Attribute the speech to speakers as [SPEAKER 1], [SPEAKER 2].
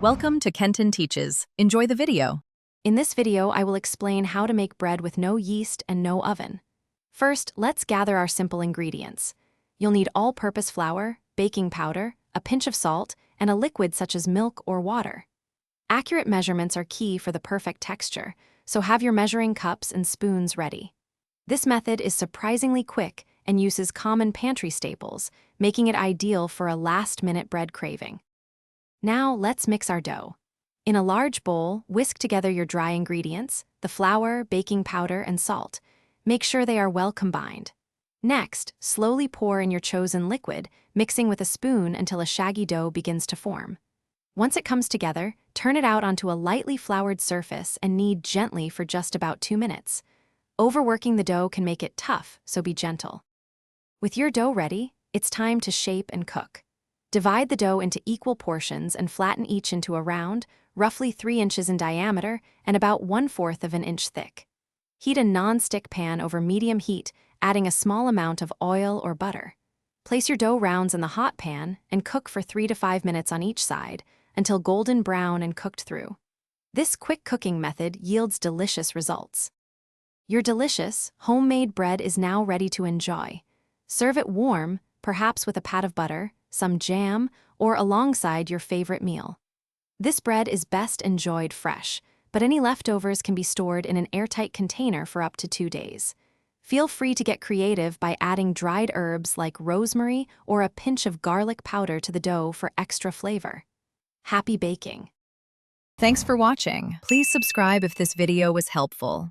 [SPEAKER 1] Welcome to Kenton Teaches. Enjoy the video.
[SPEAKER 2] In this video, I will explain how to make bread with no yeast and no oven. First, let's gather our simple ingredients. You'll need all-purpose flour, baking powder, a pinch of salt, and a liquid such as milk or water. Accurate measurements are key for the perfect texture, so have your measuring cups and spoons ready. This method is surprisingly quick and uses common pantry staples, making it ideal for a last-minute bread craving. Now, let's mix our dough. In a large bowl, whisk together your dry ingredients, the flour, baking powder, and salt. Make sure they are well combined. Next, slowly pour in your chosen liquid, mixing with a spoon until a shaggy dough begins to form. Once it comes together, turn it out onto a lightly floured surface and knead gently for just about 2 minutes. Overworking the dough can make it tough, so be gentle. With your dough ready, it's time to shape and cook. Divide the dough into equal portions and flatten each into a round, roughly 3 inches in diameter and about 1/4 of an inch thick. Heat a non-stick pan over medium heat, adding a small amount of oil or butter. Place your dough rounds in the hot pan and cook for 3 to 5 minutes on each side until golden brown and cooked through. This quick cooking method yields delicious results. Your delicious, homemade bread is now ready to enjoy. Serve it warm, perhaps with a pat of butter, some jam, or alongside your favorite meal. This bread is best enjoyed fresh, but any leftovers can be stored in an airtight container for up to 2 days. Feel free to get creative by adding dried herbs like rosemary or a pinch of garlic powder to the dough for extra flavor. Happy baking!
[SPEAKER 1] Thanks for watching. Please subscribe if this video was helpful.